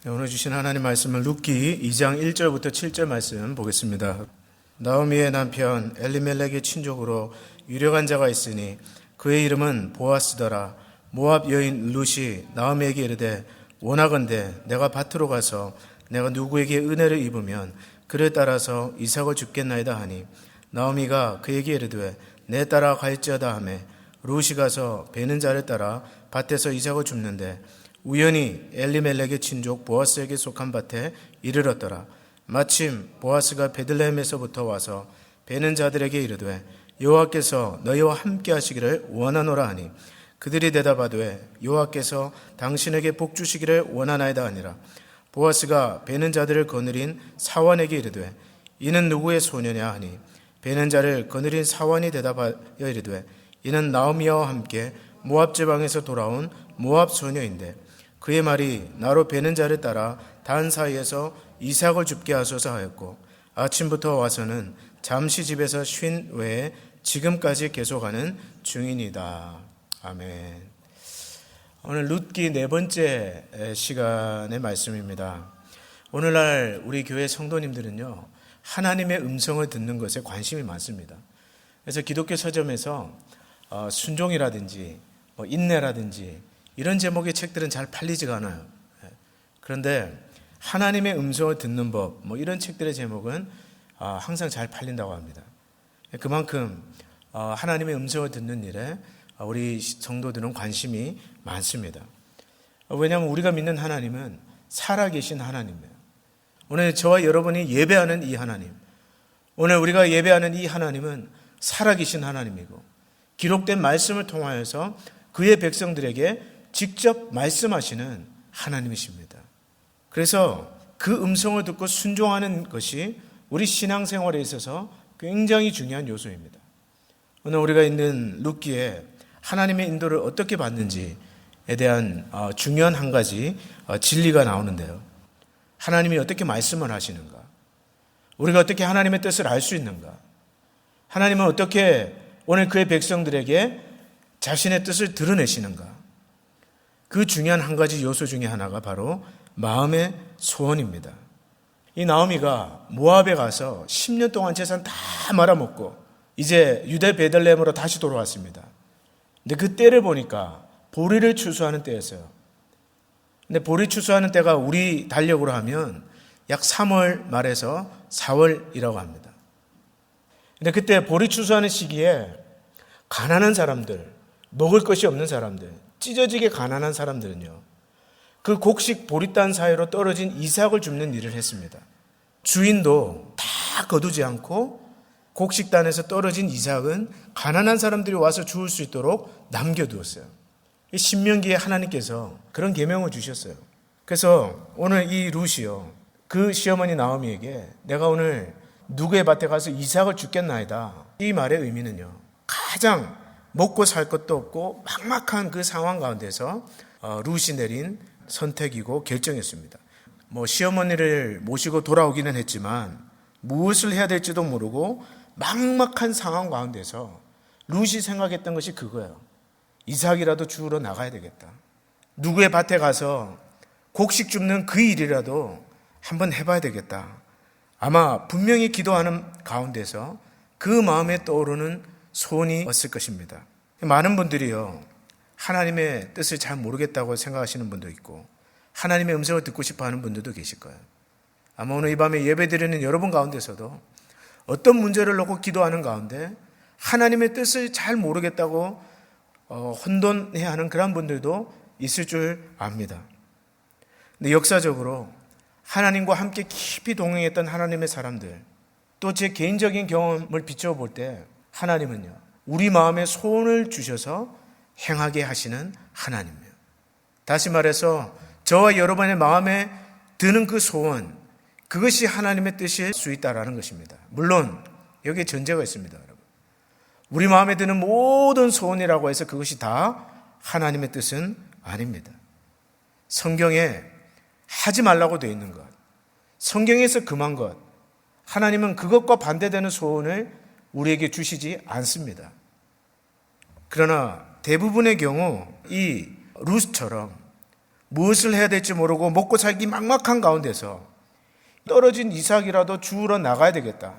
네, 오늘 주신 하나님 말씀은 룻기 2장 1절부터 7절 말씀 보겠습니다. 나오미의 남편 엘리멜렉의 친족으로 유력한 자가 있으니 그의 이름은 보아스더라. 모압 여인 룻이 나오미에게 이르되 원하건대 내가 밭으로 가서 내가 누구에게 은혜를 입으면 그를 따라서 이삭을 줍겠나이다 하니 나오미가 그에게 이르되 내 따라 갈지어다 하매 룻이 가서 베는 자를 따라 밭에서 이삭을 줍는데 우연히 엘리멜렉의 친족 보아스에게 속한 밭에 이르렀더라. 마침 보아스가 베들레헴에서부터 와서 베는 자들에게 이르되 여호와께서 너희와 함께 하시기를 원하노라 하니 그들이 대답하되 여호와께서 당신에게 복 주시기를 원하나이다 하니라. 보아스가 베는 자들을 거느린 사환에게 이르되 이는 누구의 소녀냐 하니 베는 자를 거느린 사환이 대답하여 이르되 이는 나오미와 함께 모압 지방에서 돌아온 모압 소녀인데 그의 말이 나로 베는 자를 따라 단 사이에서 이삭을 줍게 하소서 하였고 아침부터 와서는 잠시 집에서 쉰 외에 지금까지 계속하는 중이니이다. 아멘. 오늘 룻기 네 번째 시간의 말씀입니다. 오늘날 우리 교회 성도님들은요, 하나님의 음성을 듣는 것에 관심이 많습니다. 그래서 기독교 서점에서 순종이라든지 인내라든지 이런 제목의 책들은 잘 팔리지가 않아요. 그런데 하나님의 음성을 듣는 법, 이런 책들의 제목은 항상 잘 팔린다고 합니다. 그만큼 하나님의 음성을 듣는 일에 우리 성도들은 관심이 많습니다. 왜냐하면 우리가 믿는 하나님은 살아계신 하나님이에요. 오늘 저와 여러분이 예배하는 이 하나님, 오늘 우리가 예배하는 이 하나님은 살아계신 하나님이고 기록된 말씀을 통하여서 그의 백성들에게 직접 말씀하시는 하나님이십니다. 그래서 그 음성을 듣고 순종하는 것이 우리 신앙생활에 있어서 굉장히 중요한 요소입니다. 오늘 우리가 있는 룻기에 하나님의 인도를 어떻게 받는지에 대한 중요한 한 가지 진리가 나오는데요. 하나님이 어떻게 말씀을 하시는가? 우리가 어떻게 하나님의 뜻을 알 수 있는가? 하나님은 어떻게 오늘 그의 백성들에게 자신의 뜻을 드러내시는가? 그 중요한 한 가지 요소 중에 하나가 바로 마음의 소원입니다. 이 나오미가 모압에 가서 10년 동안 재산 다 말아먹고 이제 유대 베들레헴으로 다시 돌아왔습니다. 근데 그 때를 보니까 보리를 추수하는 때였어요. 근데 보리 추수하는 때가 우리 달력으로 하면 약 3월 말에서 4월이라고 합니다. 근데 그때 보리 추수하는 시기에 가난한 사람들, 먹을 것이 없는 사람들, 찢어지게 가난한 사람들은요, 그 곡식 보리단 사이로 떨어진 이삭을 줍는 일을 했습니다. 주인도 다 거두지 않고 곡식단에서 떨어진 이삭은 가난한 사람들이 와서 주울 수 있도록 남겨두었어요. 신명기에 하나님께서 그런 계명을 주셨어요. 그래서 오늘 이 룻이요, 그 시어머니 나오미에게 내가 오늘 누구의 밭에 가서 이삭을 줍겠나이다, 이 말의 의미는요, 가장 먹고 살 것도 없고 막막한 그 상황 가운데서 룻이 내린 선택이고 결정이었습니다. 시어머니를 모시고 돌아오기는 했지만 무엇을 해야 될지도 모르고 막막한 상황 가운데서 룻이 생각했던 것이 그거예요. 이삭이라도 주우러 나가야 되겠다. 누구의 밭에 가서 곡식 줍는 그 일이라도 한번 해봐야 되겠다. 아마 분명히 기도하는 가운데서 그 마음에 떠오르는 소원이 있을 것입니다. 많은 분들이요, 하나님의 뜻을 잘 모르겠다고 생각하시는 분도 있고 하나님의 음성을 듣고 싶어 하는 분들도 계실 거예요. 아마 오늘 이 밤에 예배드리는 여러분 가운데서도 어떤 문제를 놓고 기도하는 가운데 하나님의 뜻을 잘 모르겠다고 혼돈해야 하는 그런 분들도 있을 줄 압니다. 근데 역사적으로 하나님과 함께 깊이 동행했던 하나님의 사람들, 또 제 개인적인 경험을 비춰볼 때 하나님은요, 우리 마음에 소원을 주셔서 행하게 하시는 하나님이에요. 다시 말해서 저와 여러분의 마음에 드는 그 소원, 그것이 하나님의 뜻일 수 있다는 것입니다. 물론 여기에 전제가 있습니다, 여러분. 우리 마음에 드는 모든 소원이라고 해서 그것이 다 하나님의 뜻은 아닙니다. 성경에 하지 말라고 되어 있는 것, 성경에서 금한 것, 하나님은 그것과 반대되는 소원을 우리에게 주시지 않습니다. 그러나 대부분의 경우 이 룻처럼 무엇을 해야 될지 모르고 먹고 살기 막막한 가운데서 떨어진 이삭이라도 주우러 나가야 되겠다.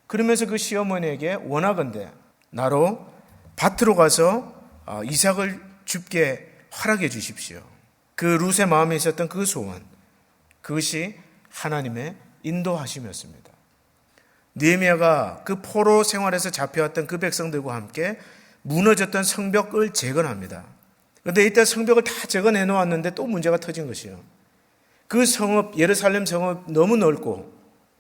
그러면서 그 시어머니에게 원하건대 나로 밭으로 가서 이삭을 줍게 허락해 주십시오. 그 룻의 마음에 있었던 그 소원, 그것이 하나님의 인도하심이었습니다. 느헤미야가 그 포로 생활에서 잡혀왔던 그 백성들과 함께 무너졌던 성벽을 재건합니다. 그런데 이때 성벽을 다 재건해 놓았는데 또 문제가 터진 것이요. 그 성읍, 예루살렘 성읍 너무 넓고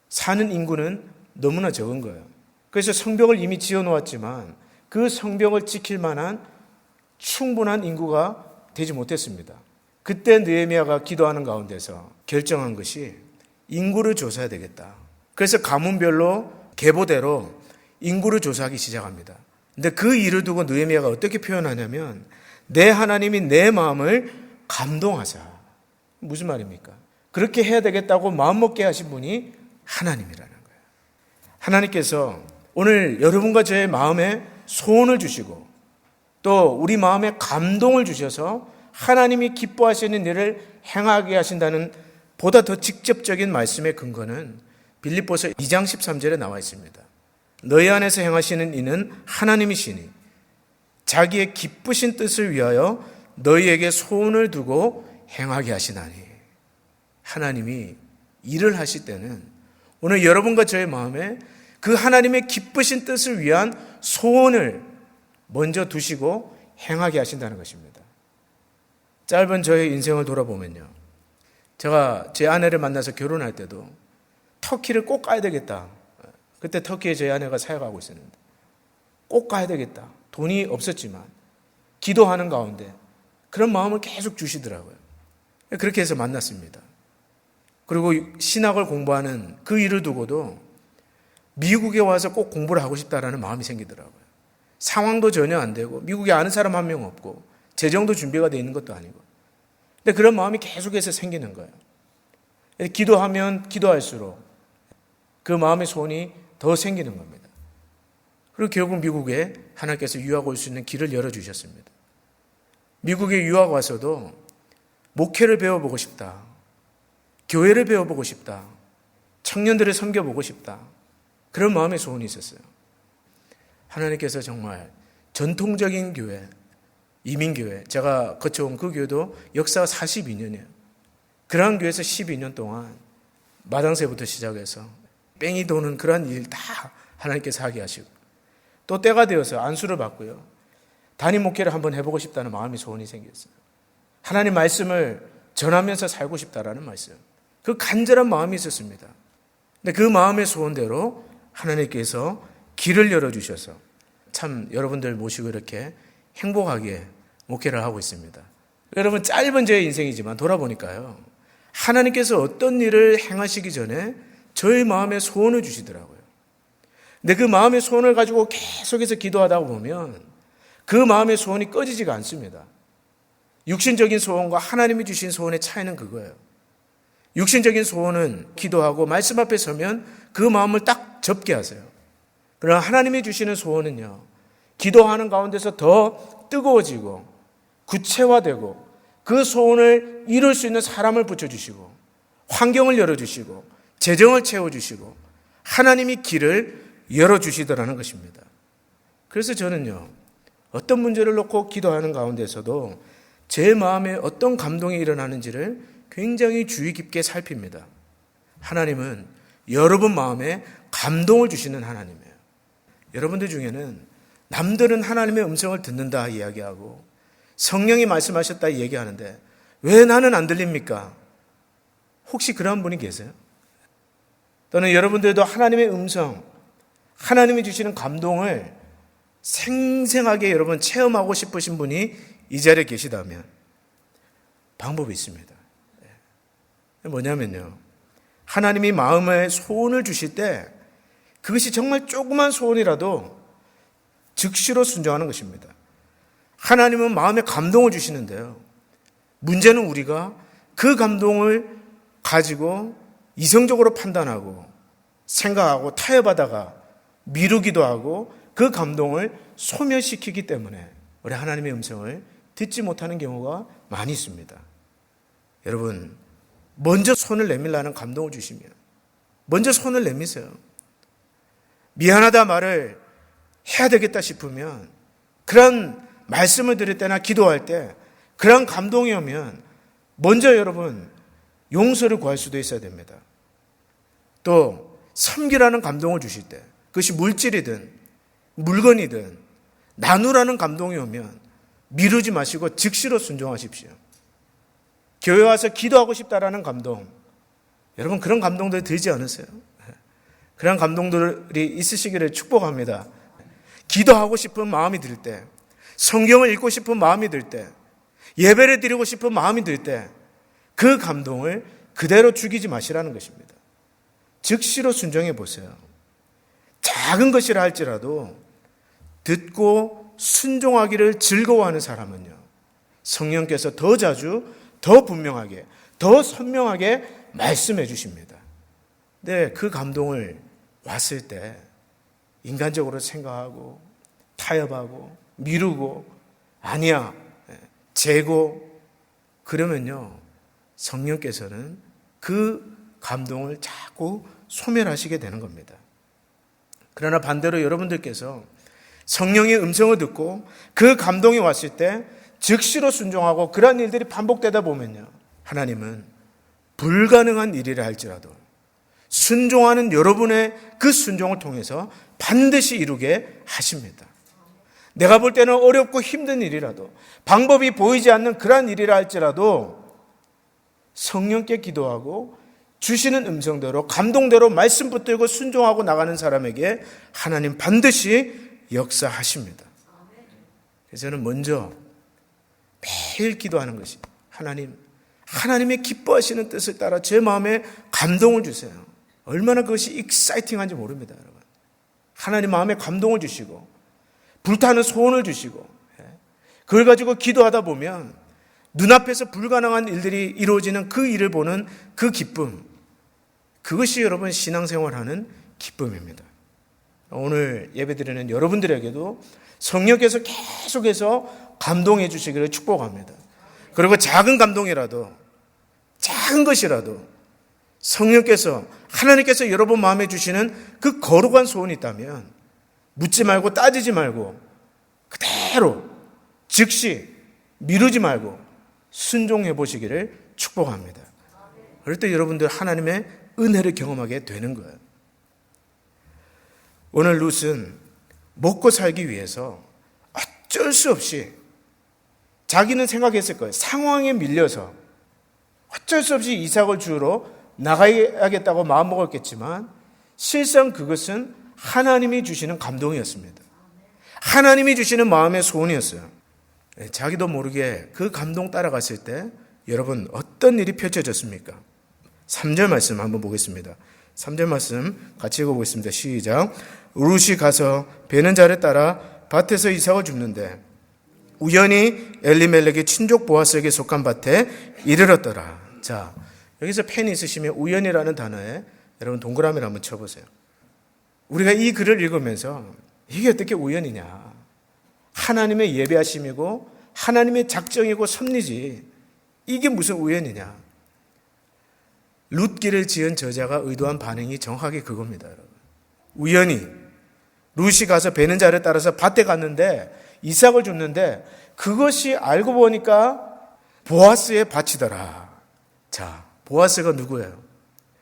사는 인구는 너무나 적은 거예요. 그래서 성벽을 이미 지어 놓았지만 그 성벽을 지킬 만한 충분한 인구가 되지 못했습니다. 그때 느헤미야가 기도하는 가운데서 결정한 것이 인구를 조사해야 되겠다. 그래서 가문별로 계보대로 인구를 조사하기 시작합니다. 근데 그 일을 두고 느헤미야가 어떻게 표현하냐면 내 하나님이 내 마음을 감동하사. 무슨 말입니까? 그렇게 해야 되겠다고 마음먹게 하신 분이 하나님이라는 거예요. 하나님께서 오늘 여러분과 저의 마음에 소원을 주시고 또 우리 마음에 감동을 주셔서 하나님이 기뻐하시는 일을 행하게 하신다는 보다 더 직접적인 말씀의 근거는 빌립보서 2장 13절에 나와 있습니다. 너희 안에서 행하시는 이는 하나님이시니 자기의 기쁘신 뜻을 위하여 너희에게 소원을 두고 행하게 하시나니. 하나님이 일을 하실 때는 오늘 여러분과 저의 마음에 그 하나님의 기쁘신 뜻을 위한 소원을 먼저 두시고 행하게 하신다는 것입니다. 짧은 저의 인생을 돌아보면요. 제가 제 아내를 만나서 결혼할 때도 터키를 꼭 가야 되겠다. 그때 터키에 제 아내가 사역하고 있었는데 꼭 가야 되겠다. 돈이 없었지만 기도하는 가운데 그런 마음을 계속 주시더라고요. 그렇게 해서 만났습니다. 그리고 신학을 공부하는 그 일을 두고도 미국에 와서 꼭 공부를 하고 싶다라는 마음이 생기더라고요. 상황도 전혀 안 되고 미국에 아는 사람 한 명 없고 재정도 준비가 되어 있는 것도 아니고 근데 그런 마음이 계속해서 생기는 거예요. 기도하면 기도할수록 그 마음의 소원이 더 생기는 겁니다. 그리고 결국 미국에 하나님께서 유학 올 수 있는 길을 열어주셨습니다. 미국에 유학 와서도 목회를 배워보고 싶다. 교회를 배워보고 싶다. 청년들을 섬겨보고 싶다. 그런 마음의 소원이 있었어요. 하나님께서 정말 전통적인 교회, 이민교회, 제가 거쳐온 그 교회도 역사가 42년이에요. 그러한 교회에서 12년 동안 마당새부터 시작해서 뺑이 도는 그러한 일 다 하나님께서 하게 하시고 또 때가 되어서 안수를 받고요. 단임 목회를 한번 해보고 싶다는 마음이 소원이 생겼어요. 하나님 말씀을 전하면서 살고 싶다라는 말씀. 그 간절한 마음이 있었습니다. 근데 그 마음의 소원대로 하나님께서 길을 열어주셔서 참 여러분들 모시고 이렇게 행복하게 목회를 하고 있습니다. 여러분 짧은 제 인생이지만 돌아보니까요. 하나님께서 어떤 일을 행하시기 전에 저의 마음에 소원을 주시더라고요. 근데 그 마음의 소원을 가지고 계속해서 기도하다 보면 그 마음의 소원이 꺼지지가 않습니다. 육신적인 소원과 하나님이 주신 소원의 차이는 그거예요. 육신적인 소원은 기도하고 말씀 앞에 서면 그 마음을 딱 접게 하세요. 그러나 하나님이 주시는 소원은요. 기도하는 가운데서 더 뜨거워지고 구체화되고 그 소원을 이룰 수 있는 사람을 붙여주시고 환경을 열어주시고 재정을 채워주시고 하나님이 길을 열어주시더라는 것입니다. 그래서 저는요. 어떤 문제를 놓고 기도하는 가운데서도 제 마음에 어떤 감동이 일어나는지를 굉장히 주의 깊게 살핍니다. 하나님은 여러분 마음에 감동을 주시는 하나님이에요. 여러분들 중에는 남들은 하나님의 음성을 듣는다 이야기하고 성령이 말씀하셨다 얘기하는데 왜 나는 안 들립니까? 혹시 그런 분이 계세요? 또는 여러분들도 하나님의 음성, 하나님이 주시는 감동을 생생하게 여러분 체험하고 싶으신 분이 이 자리에 계시다면 방법이 있습니다. 뭐냐면요. 하나님이 마음에 소원을 주실 때 그것이 정말 조그만 소원이라도 즉시로 순종하는 것입니다. 하나님은 마음에 감동을 주시는데요. 문제는 우리가 그 감동을 가지고 이성적으로 판단하고 생각하고 타협하다가 미루기도 하고 그 감동을 소멸시키기 때문에 우리 하나님의 음성을 듣지 못하는 경우가 많이 있습니다. 여러분, 먼저 손을 내밀라는 감동을 주시면 먼저 손을 내미세요. 미안하다 말을 해야 되겠다 싶으면 그런 말씀을 드릴 때나 기도할 때 그런 감동이 오면 먼저 여러분 용서를 구할 수도 있어야 됩니다. 또 섬기라는 감동을 주실 때 그것이 물질이든 물건이든 나누라는 감동이 오면 미루지 마시고 즉시로 순종하십시오. 교회 와서 기도하고 싶다라는 감동, 여러분 그런 감동들이 들지 않으세요? 그런 감동들이 있으시기를 축복합니다. 기도하고 싶은 마음이 들 때, 성경을 읽고 싶은 마음이 들 때, 예배를 드리고 싶은 마음이 들 때 그 감동을 그대로 죽이지 마시라는 것입니다. 즉시로 순종해 보세요. 작은 것이라 할지라도 듣고 순종하기를 즐거워하는 사람은요, 성령께서 더 자주, 더 분명하게, 더 선명하게 말씀해 주십니다. 네, 그 감동을 왔을 때 인간적으로 생각하고 타협하고 미루고 아니야, 재고 그러면요, 성령께서는 그 감동을 자꾸 소멸하시게 되는 겁니다. 그러나 반대로 여러분들께서 성령의 음성을 듣고 그 감동이 왔을 때 즉시로 순종하고 그러한 일들이 반복되다 보면요, 하나님은 불가능한 일이라 할지라도 순종하는 여러분의 그 순종을 통해서 반드시 이루게 하십니다. 내가 볼 때는 어렵고 힘든 일이라도 방법이 보이지 않는 그러한 일이라 할지라도 성령께 기도하고 주시는 음성대로 감동대로 말씀 붙들고 순종하고 나가는 사람에게 하나님 반드시 역사하십니다. 그래서 저는 먼저 매일 기도하는 것이 하나님의 기뻐하시는 뜻을 따라 제 마음에 감동을 주세요. 얼마나 그것이 익사이팅한지 모릅니다, 여러분. 하나님 마음에 감동을 주시고 불타는 소원을 주시고 그걸 가지고 기도하다 보면 눈앞에서 불가능한 일들이 이루어지는 그 일을 보는 그 기쁨, 그것이 여러분 신앙생활하는 기쁨입니다. 오늘 예배드리는 여러분들에게도 성령께서 계속해서 감동해 주시기를 축복합니다. 그리고 작은 감동이라도, 작은 것이라도 성령께서, 하나님께서 여러분 마음에 주시는 그 거룩한 소원이 있다면 묻지 말고 따지지 말고 그대로 즉시 미루지 말고 순종해 보시기를 축복합니다. 그럴 때 여러분들 하나님의 은혜를 경험하게 되는 거예요. 오늘 룻은 먹고 살기 위해서 어쩔 수 없이 자기는 생각했을 거예요. 상황에 밀려서 어쩔 수 없이 이삭을 주우러 나가야겠다고 마음먹었겠지만 실상 그것은 하나님이 주시는 감동이었습니다. 하나님이 주시는 마음의 소원이었어요. 자기도 모르게 그 감동 따라갔을 때 여러분 어떤 일이 펼쳐졌습니까? 3절 말씀 한번 보겠습니다. 3절 말씀 같이 읽어보겠습니다. 시작. 룻이 가서 베는 자를 따라 밭에서 이삭을 줍는데 우연히 엘리멜렉의 친족 보아스에게 속한 밭에 이르렀더라. 자, 여기서 펜이 있으시면 우연이라는 단어에 여러분 동그라미를 한번 쳐보세요. 우리가 이 글을 읽으면서 이게 어떻게 우연이냐? 하나님의 예배하심이고 하나님의 작정이고 섭리지 이게 무슨 우연이냐? 룻기를 지은 저자가 의도한 반응이 정확하게 그겁니다, 여러분. 우연히 룻이 가서 베는 자를 따라서 밭에 갔는데 이삭을 줬는데 그것이 알고 보니까 보아스의 밭이더라. 자, 보아스가 누구예요?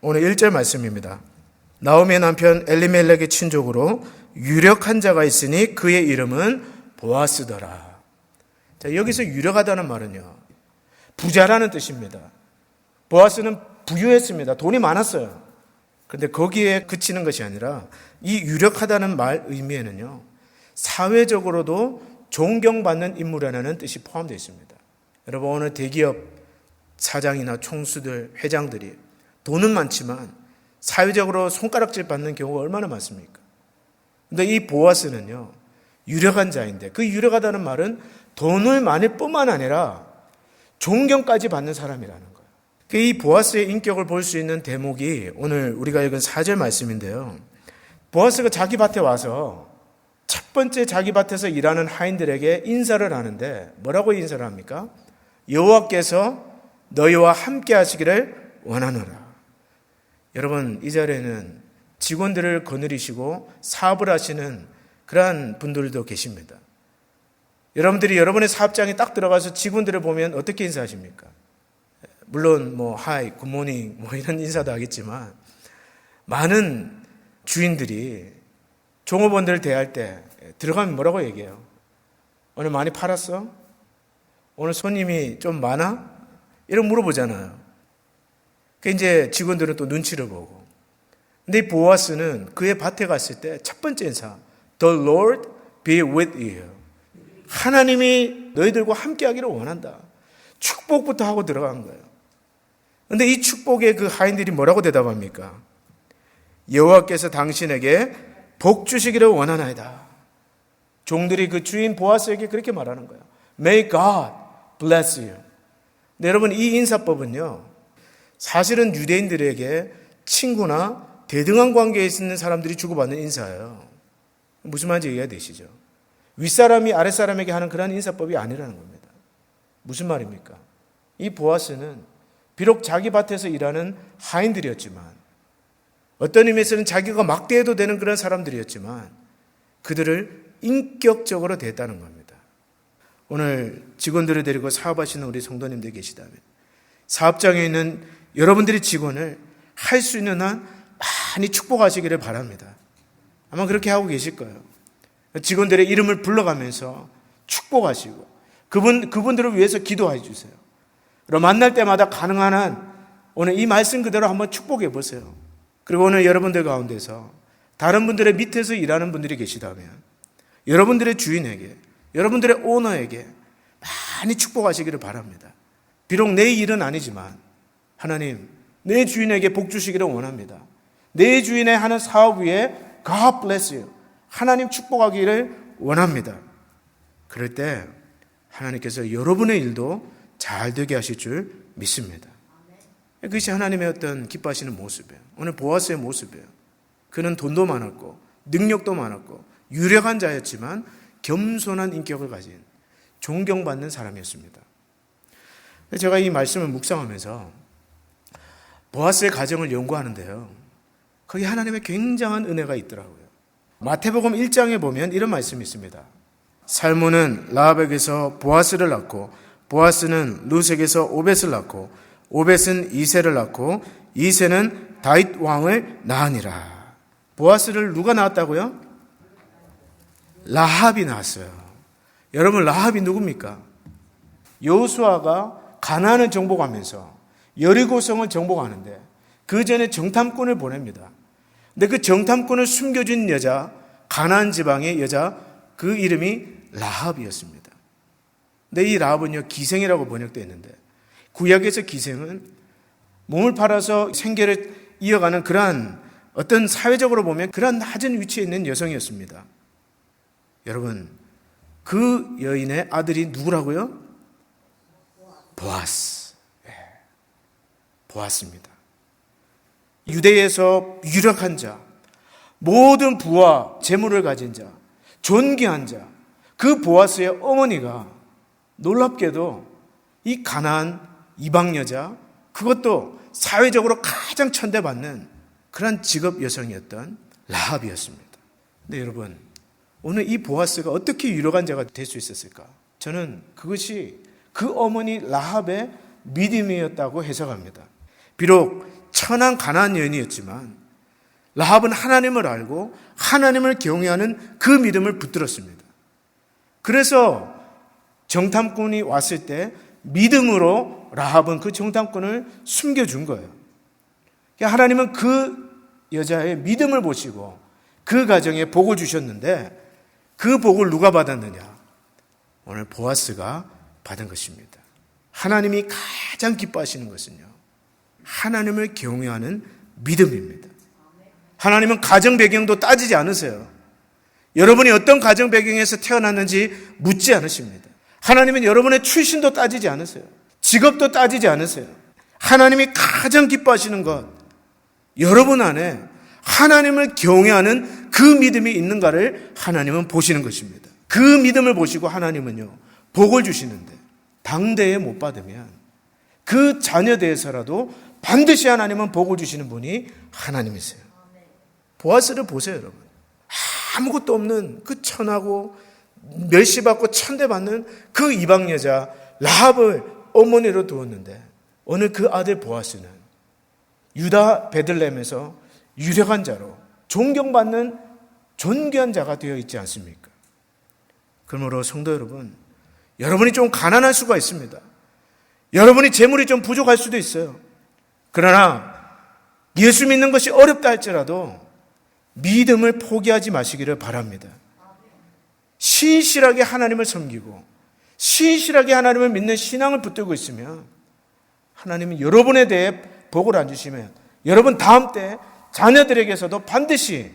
오늘 1절 말씀입니다. 나오미의 남편 엘리멜렉의 친족으로 유력한 자가 있으니 그의 이름은 보아스더라. 자, 여기서 유력하다는 말은요, 부자라는 뜻입니다. 보아스는 부유했습니다. 돈이 많았어요. 그런데 거기에 그치는 것이 아니라 이 유력하다는 말 의미에는요, 사회적으로도 존경받는 인물이라는 뜻이 포함되어 있습니다. 여러분, 오늘 대기업 사장이나 총수들, 회장들이 돈은 많지만 사회적으로 손가락질 받는 경우가 얼마나 많습니까? 그런데 이 보아스는요, 유력한 자인데 그 유력하다는 말은 돈을 많을 뿐만 아니라 존경까지 받는 사람이라는 거예요. 이 보아스의 인격을 볼 수 있는 대목이 오늘 우리가 읽은 4절 말씀인데요. 보아스가 자기 밭에 와서 첫 번째 자기 밭에서 일하는 하인들에게 인사를 하는데 뭐라고 인사를 합니까? 여호와께서 너희와 함께 하시기를 원하노라. 여러분, 이 자리에는 직원들을 거느리시고 사업을 하시는 그러한 분들도 계십니다. 여러분들이 여러분의 사업장에 딱 들어가서 직원들을 보면 어떻게 인사하십니까? 물론 하이, 굿모닝 이런 인사도 하겠지만 많은 주인들이 종업원들을 대할 때 들어가면 뭐라고 얘기해요? 오늘 많이 팔았어? 오늘 손님이 좀 많아? 이런 물어보잖아요. 그 이제 직원들은 또 눈치를 보고. 근데 이 보아스는 그의 밭에 갔을 때 첫 번째 인사, The Lord be with you. 하나님이 너희들과 함께 하기를 원한다. 축복부터 하고 들어간 거예요. 근데 이 축복에 그 하인들이 뭐라고 대답합니까? 여호와께서 당신에게 복 주시기를 원하나이다. 종들이 그 주인 보아스에게 그렇게 말하는 거예요. May God bless you. 근데 여러분, 이 인사법은요, 사실은 유대인들에게 친구나 대등한 관계에 있는 사람들이 주고받는 인사예요. 무슨 말인지 이해가 되시죠? 윗사람이 아랫사람에게 하는 그런 인사법이 아니라는 겁니다. 무슨 말입니까? 이 보아스는 비록 자기 밭에서 일하는 하인들이었지만, 어떤 의미에서는 자기가 막대해도 되는 그런 사람들이었지만 그들을 인격적으로 대했다는 겁니다. 오늘 직원들을 데리고 사업하시는 우리 성도님들 계시다면 사업장에 있는 여러분들의 직원을 할 수 있는 한 많이 축복하시기를 바랍니다. 아마 그렇게 하고 계실 거예요. 직원들의 이름을 불러가면서 축복하시고 그분들을 위해서 기도해 주세요. 그리고 만날 때마다 가능한 한 오늘 이 말씀 그대로 한번 축복해 보세요. 그리고 오늘 여러분들 가운데서 다른 분들의 밑에서 일하는 분들이 계시다면 여러분들의 주인에게, 여러분들의 오너에게 많이 축복하시기를 바랍니다. 비록 내 일은 아니지만 하나님, 내 주인에게 복 주시기를 원합니다. 내 주인의 하는 사업 위에 God bless you. 하나님 축복하기를 원합니다. 그럴 때 하나님께서 여러분의 일도 잘 되게 하실 줄 믿습니다. 그것이 하나님의 어떤 기뻐하시는 모습이에요. 오늘 보아스의 모습이에요. 그는 돈도 많았고 능력도 많았고 유력한 자였지만 겸손한 인격을 가진 존경받는 사람이었습니다. 제가 이 말씀을 묵상하면서 보아스의 가정을 연구하는데요, 거기 하나님의 굉장한 은혜가 있더라고요. 마태복음 1장에 보면 이런 말씀이 있습니다. 살몬은 라합에게서 보아스를 낳고 보아스는 룻에게서 오벳을 낳고 오벳은 이새를 낳고 이새는 다윗 왕을 낳으니라. 보아스를 누가 낳았다고요? 라합이 낳았어요. 여러분, 라합이 누굽니까? 여호수아가 가나안을 정복하면서 여리고성을 정복하는데 그 전에 정탐꾼을 보냅니다. 근데 그 정탐꾼을 숨겨준 여자, 가나안 지방의 여자, 그 이름이 라합이었습니다. 근데 이 라합은요, 기생이라고 번역되어 있는데 구약에서 기생은 몸을 팔아서 생계를 이어가는 그러한 어떤 사회적으로 보면 그러한 낮은 위치에 있는 여성이었습니다. 여러분, 그 여인의 아들이 누구라고요? 보아스. 보아스입니다. 유대에서 유력한 자, 모든 부와 재물을 가진 자, 존귀한 자, 그 보아스의 어머니가 놀랍게도 이 가나안 이방 여자, 그것도 사회적으로 가장 천대받는 그런 직업 여성이었던 라합이었습니다. 근데 여러분, 오늘 이 보아스가 어떻게 유력한 자가 될 수 있었을까? 저는 그것이 그 어머니 라합의 믿음이었다고 해석합니다. 비록 천한 가나안 여인이었지만 라합은 하나님을 알고 하나님을 경외하는 그 믿음을 붙들었습니다. 그래서 정탐꾼이 왔을 때 믿음으로 라합은 그 정탐꾼을 숨겨준 거예요. 하나님은 그 여자의 믿음을 보시고 그 가정에 복을 주셨는데 그 복을 누가 받았느냐? 오늘 보아스가 받은 것입니다. 하나님이 가장 기뻐하시는 것은요, 하나님을 경외하는 믿음입니다. 하나님은 가정 배경도 따지지 않으세요. 여러분이 어떤 가정 배경에서 태어났는지 묻지 않으십니다. 하나님은 여러분의 출신도 따지지 않으세요. 직업도 따지지 않으세요. 하나님이 가장 기뻐하시는 것, 여러분 안에 하나님을 경외하는 그 믿음이 있는가를 하나님은 보시는 것입니다. 그 믿음을 보시고 하나님은요, 복을 주시는데 당대에 못 받으면 그 자녀에 대해서라도 반드시 하나님은 복을 주시는 분이 하나님이세요. 보아스를 보세요, 여러분. 아무것도 없는 그 천하고 멸시받고 천대받는 그 이방 여자 라합을 어머니로 두었는데 오늘 그 아들 보아스는 유다 베들레헴에서 유력한 자로 존경받는 존귀한 자가 되어 있지 않습니까? 그러므로 성도 여러분, 여러분이 좀 가난할 수가 있습니다. 여러분이 재물이 좀 부족할 수도 있어요. 그러나 예수 믿는 것이 어렵다 할지라도 믿음을 포기하지 마시기를 바랍니다. 신실하게 하나님을 섬기고 신실하게 하나님을 믿는 신앙을 붙들고 있으면 하나님은 여러분에 대해 복을 안 주시면 여러분 다음 때 자녀들에게서도 반드시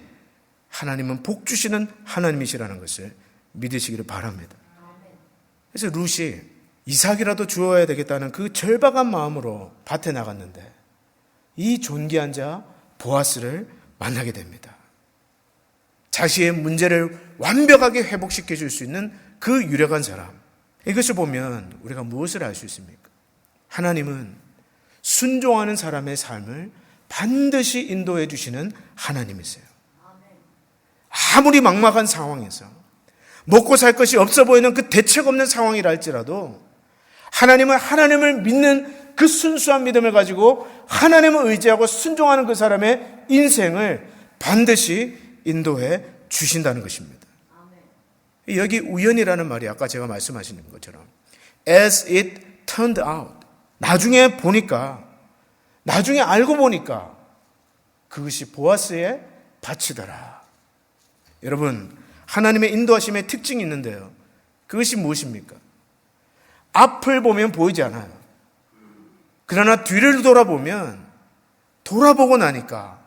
하나님은 복 주시는 하나님이시라는 것을 믿으시기를 바랍니다. 그래서 룻이 이삭이라도 주어야 되겠다는 그 절박한 마음으로 밭에 나갔는데 이 존귀한 자 보아스를 만나게 됩니다. 자신의 문제를 완벽하게 회복시켜 줄 수 있는 그 유력한 사람. 이것을 보면 우리가 무엇을 알 수 있습니까? 하나님은 순종하는 사람의 삶을 반드시 인도해 주시는 하나님이세요. 아무리 막막한 상황에서 먹고 살 것이 없어 보이는 그 대책 없는 상황이라 할지라도 하나님은 하나님을 믿는 그 순수한 믿음을 가지고 하나님을 의지하고 순종하는 그 사람의 인생을 반드시 인도해 주신다는 것입니다. 여기 우연이라는 말이 아까 제가 말씀하신 것처럼 as it turned out, 나중에 보니까, 나중에 알고 보니까 그것이 보아스의 밭이더라. 여러분, 하나님의 인도하심의 특징이 있는데요. 그것이 무엇입니까? 앞을 보면 보이지 않아요. 그러나 뒤를 돌아보면, 돌아보고 나니까,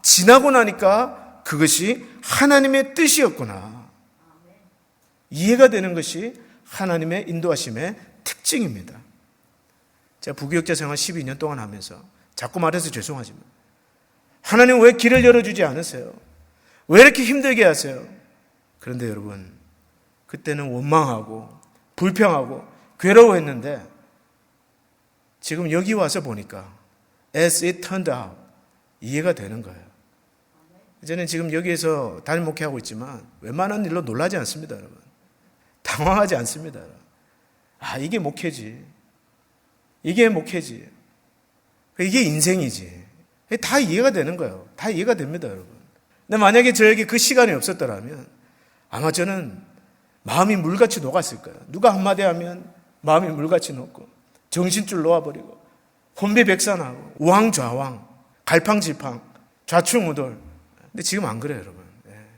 지나고 나니까 그것이 하나님의 뜻이었구나. 이해가 되는 것이 하나님의 인도하심의 특징입니다. 제가 부교육자 생활 12년 동안 하면서 자꾸 말해서 죄송하지만 하나님 왜 길을 열어주지 않으세요? 왜 이렇게 힘들게 하세요? 그런데 여러분, 그때는 원망하고 불평하고 괴로워했는데 지금 여기 와서 보니까 as it turned out, 이해가 되는 거예요. 저는 지금 여기에서 담임 목회하고 있지만 웬만한 일로 놀라지 않습니다, 여러분. 당황하지 않습니다. 이게 목회지. 이게 목회지. 이게 인생이지. 다 이해가 되는 거예요. 다 이해가 됩니다, 여러분. 근데 만약에 저에게 그 시간이 없었더라면 아마 저는 마음이 물같이 녹았을 거예요. 누가 한마디 하면 마음이 물같이 녹고 정신줄 놓아버리고 혼비백산하고 우왕좌왕, 갈팡질팡, 좌충우돌. 근데 지금 안 그래요, 여러분.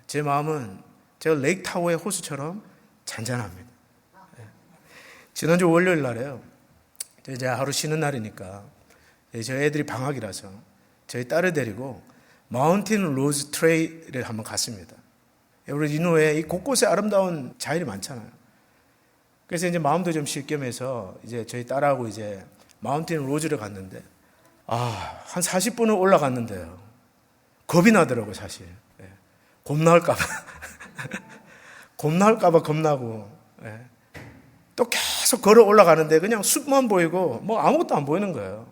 제 마음은 제가 레이크 타워의 호수처럼 잔잔합니다. 지난주 월요일 날에요. 이제 하루 쉬는 날이니까 저희 애들이 방학이라서 저희 딸을 데리고 마운틴 로즈 트레일을 한번 갔습니다. 우리 인후에 이 곳곳에 아름다운 자연이 많잖아요. 그래서 이제 마음도 좀 쉴 겸해서 이제 저희 딸하고 이제 마운틴 로즈를 갔는데 한 40분을 올라갔는데요. 겁이 나더라고요, 사실. 겁나올까봐. 겁나올까봐 겁나고. 또 계속 걸어 올라가는데 그냥 숲만 보이고 뭐 아무것도 안 보이는 거예요.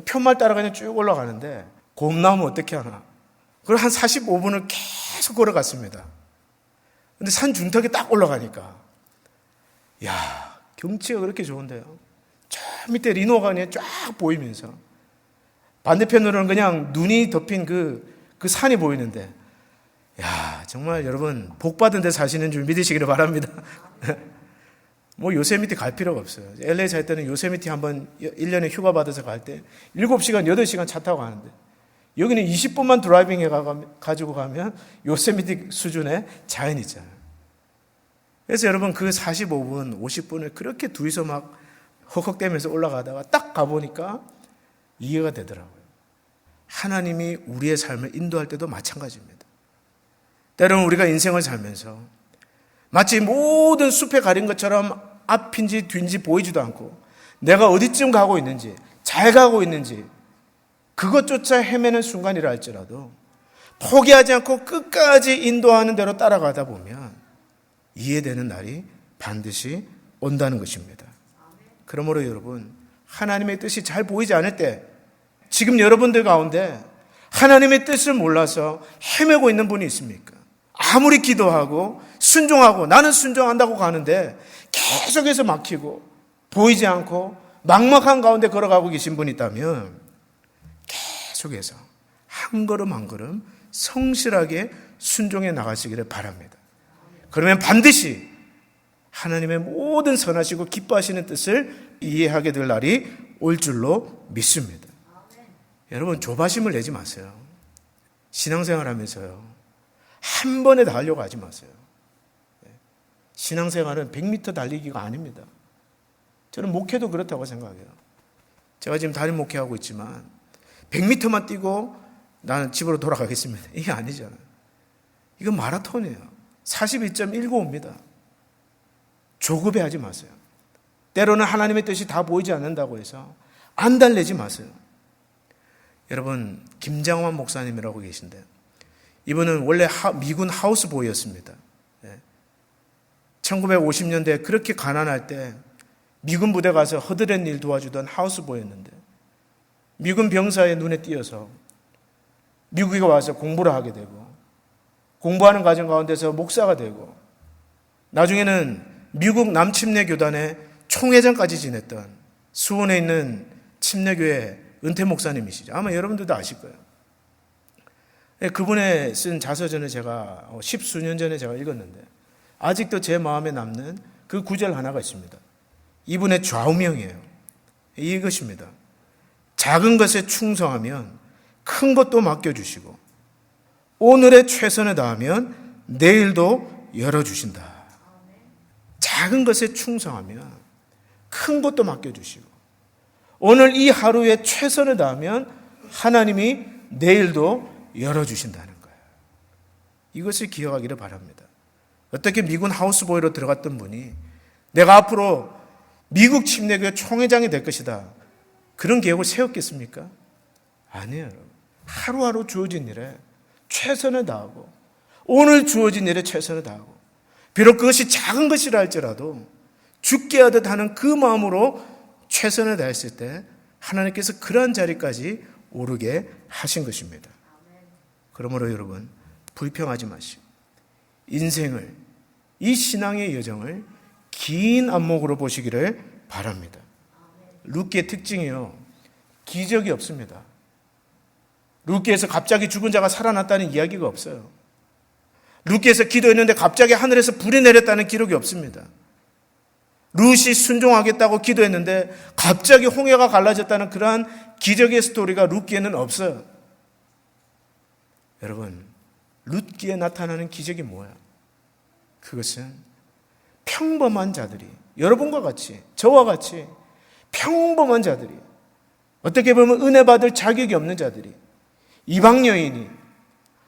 편말 따라 그냥 쭉 올라가는데 겁나면 어떻게 하나. 그걸 한 45분을 계속 걸어갔습니다. 근데 산 중턱에 딱 올라가니까 경치가 그렇게 좋은데요. 저 밑에 리노강이 쫙 보이면서 반대편으로는 그냥 눈이 덮인 그 산이 보이는데 정말 여러분 복 받은 데 사시는 줄 믿으시기를 바랍니다. 뭐 요세미티 갈 필요가 없어요. LA 살 때는 요세미티 한번 1년에 휴가 받아서 갈 때 7시간, 8시간 차 타고 가는데 여기는 20분만 드라이빙 가지고 가면 요세미티 수준의 자연이잖아요. 그래서 여러분 그 45분, 50분을 그렇게 둘이서 막 헉헉대면서 올라가다가 딱 가보니까 이해가 되더라고요. 하나님이 우리의 삶을 인도할 때도 마찬가지입니다. 때로는 우리가 인생을 살면서 마치 모든 숲에 가린 것처럼 앞인지 뒤인지 보이지도 않고 내가 어디쯤 가고 있는지 잘 가고 있는지 그것조차 헤매는 순간이라 할지라도 포기하지 않고 끝까지 인도하는 대로 따라가다 보면 이해되는 날이 반드시 온다는 것입니다. 그러므로 여러분 하나님의 뜻이 잘 보이지 않을 때, 지금 여러분들 가운데 하나님의 뜻을 몰라서 헤매고 있는 분이 있습니까? 아무리 기도하고 순종하고 나는 순종한다고 가는데 계속해서 막히고 보이지 않고 막막한 가운데 걸어가고 계신 분이 있다면 계속해서 한 걸음 한 걸음 성실하게 순종해 나가시기를 바랍니다. 그러면 반드시 하나님의 모든 선하시고 기뻐하시는 뜻을 이해하게 될 날이 올 줄로 믿습니다. 여러분, 조바심을 내지 마세요. 신앙생활 하면서요, 한 번에 다 하려고 하지 마세요. 신앙생활은 100m 달리기가 아닙니다. 저는 목회도 그렇다고 생각해요. 제가 지금 담임 목회하고 있지만 100m만 뛰고 나는 집으로 돌아가겠습니다. 이게 아니잖아요. 이건 마라톤이에요. 42.195입니다. 조급해하지 마세요. 때로는 하나님의 뜻이 다 보이지 않는다고 해서 안 달래지 마세요. 여러분, 김장환 목사님이라고 계신데 이분은 원래 미군 하우스보이였습니다. 1950년대에 그렇게 가난할 때 미군 부대 가서 허드렛 일 도와주던 하우스보이였는데 미군 병사의 눈에 띄어서 미국에 와서 공부를 하게 되고 공부하는 과정 가운데서 목사가 되고 나중에는 미국 남침례 교단의 총회장까지 지냈던 수원에 있는 침례교회 은퇴 목사님이시죠. 아마 여러분들도 아실 거예요. 그분의 쓴 자서전을 제가 10수년 전에 제가 읽었는데 아직도 제 마음에 남는 그 구절 하나가 있습니다. 이분의 좌우명이에요. 이것입니다. 작은 것에 충성하면 큰 것도 맡겨주시고 오늘의 최선을 다하면 내일도 열어주신다. 작은 것에 충성하면 큰 것도 맡겨주시고 오늘 이 하루에 최선을 다하면 하나님이 내일도 열어주신다는 거예요. 이것을 기억하기를 바랍니다. 어떻게 미군 하우스보이로 들어갔던 분이 내가 앞으로 미국 침례교회 총회장이 될 것이다, 그런 계획을 세웠겠습니까? 아니에요. 하루하루 주어진 일에 최선을 다하고 오늘 주어진 일에 최선을 다하고 비록 그것이 작은 것이라 할지라도 죽게 하듯 하는 그 마음으로 최선을 다했을 때 하나님께서 그러한 자리까지 오르게 하신 것입니다. 그러므로 여러분, 불평하지 마시고 인생을, 이 신앙의 여정을 긴 안목으로 보시기를 바랍니다. 룻기의 특징이요, 기적이 없습니다. 룻기에서 갑자기 죽은 자가 살아났다는 이야기가 없어요. 룻기에서 기도했는데 갑자기 하늘에서 불이 내렸다는 기록이 없습니다. 룻이 순종하겠다고 기도했는데 갑자기 홍해가 갈라졌다는 그러한 기적의 스토리가 룻기에는 없어요. 여러분, 룻기에 나타나는 기적이 뭐야? 그것은 평범한 자들이, 여러분과 같이, 저와 같이 평범한 자들이, 어떻게 보면 은혜 받을 자격이 없는 자들이, 이방 여인이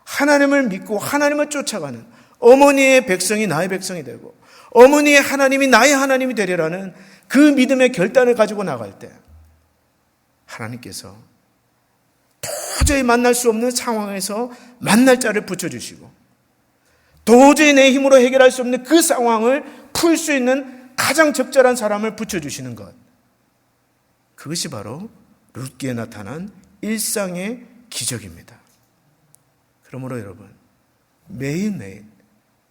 하나님을 믿고 하나님을 쫓아가는 어머니의 백성이 나의 백성이 되고 어머니의 하나님이 나의 하나님이 되리라는 그 믿음의 결단을 가지고 나갈 때 하나님께서 도저히 만날 수 없는 상황에서 만날 자를 붙여주시고 도저히 내 힘으로 해결할 수 없는 그 상황을 풀 수 있는 가장 적절한 사람을 붙여주시는 것, 그것이 바로 룻기에 나타난 일상의 기적입니다. 그러므로 여러분, 매일매일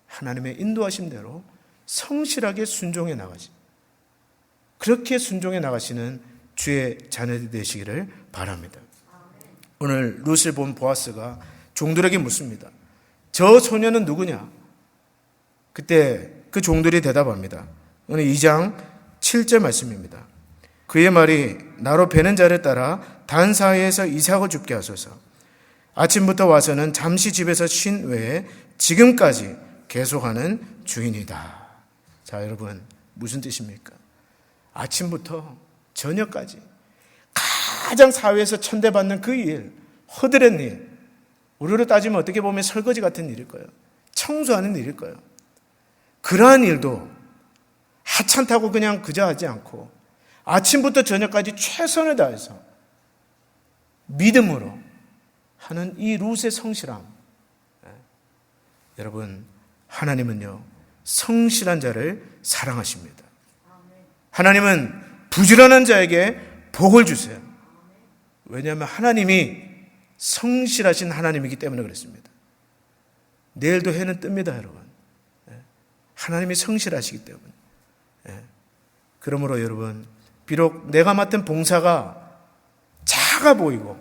하나님의 인도하심대로 성실하게 순종해 나가지, 그렇게 순종해 나가시는 주의 자녀들이 되시기를 바랍니다. 오늘 룻을 본 보아스가 종들에게 묻습니다. 저 소녀는 누구냐? 그때 그 종들이 대답합니다. 오늘 2장 7절 말씀입니다. 그의 말이 나로 베는 자를 따라 단 사이에서 이삭을 죽게 하소서. 아침부터 와서는 잠시 집에서 쉰 외에 지금까지 계속하는 주인이다. 자, 여러분, 무슨 뜻입니까? 아침부터 저녁까지 가장 사회에서 천대받는 그 일, 허드렛 일, 우리로 따지면 어떻게 보면 설거지 같은 일일 거예요. 청소하는 일일 거예요. 그러한 일도 하찮다고 그냥 그저 하지 않고 아침부터 저녁까지 최선을 다해서 믿음으로 하는 이 룻의 성실함. 여러분, 하나님은요, 성실한 자를 사랑하십니다. 하나님은 부지런한 자에게 복을 주세요. 왜냐하면 하나님이 성실하신 하나님이기 때문에 그렇습니다. 내일도 해는 뜹니다, 여러분. 하나님이 성실하시기 때문에. 그러므로 여러분, 비록 내가 맡은 봉사가 작아 보이고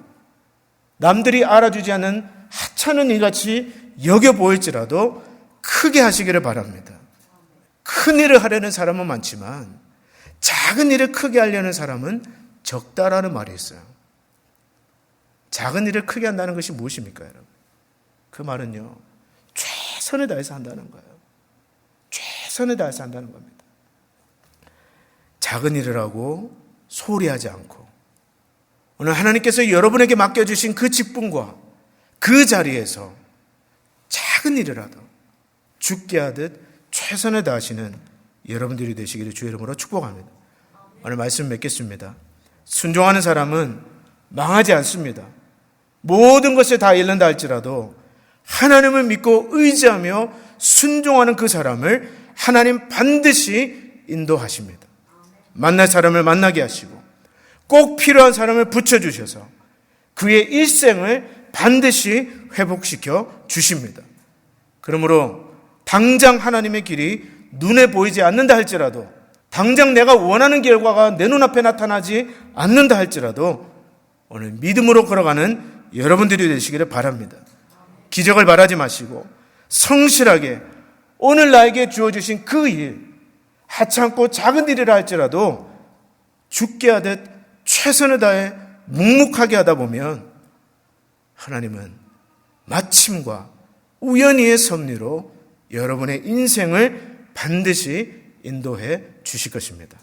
남들이 알아주지 않는 하찮은 일같이 여겨 보일지라도 크게 하시기를 바랍니다. 큰 일을 하려는 사람은 많지만 작은 일을 크게 하려는 사람은 적다라는 말이 있어요. 작은 일을 크게 한다는 것이 무엇입니까, 여러분? 그 말은요, 최선을 다해서 한다는 거예요. 최선을 다해서 한다는 겁니다. 작은 일을 하고 소홀히 하지 않고 오늘 하나님께서 여러분에게 맡겨주신 그 직분과 그 자리에서 작은 일이라도 죽게 하듯 최선을 다하시는 여러분들이 되시기를 주의 이름으로 축복합니다. 오늘 말씀 맺겠습니다. 순종하는 사람은 망하지 않습니다. 모든 것을 다 잃는다 할지라도 하나님을 믿고 의지하며 순종하는 그 사람을 하나님 반드시 인도하십니다. 만날 사람을 만나게 하시고 꼭 필요한 사람을 붙여주셔서 그의 일생을 반드시 회복시켜 주십니다. 그러므로 당장 하나님의 길이 눈에 보이지 않는다 할지라도 당장 내가 원하는 결과가 내 눈앞에 나타나지 않는다 할지라도 오늘 믿음으로 걸어가는 여러분들이 되시기를 바랍니다. 기적을 바라지 마시고 성실하게 오늘 나에게 주어주신 그 일, 하찮고 작은 일이라 할지라도 죽게 하듯 최선을 다해 묵묵하게 하다 보면 하나님은 마침과 우연히의 섭리로 여러분의 인생을 반드시 인도해 주실 것입니다.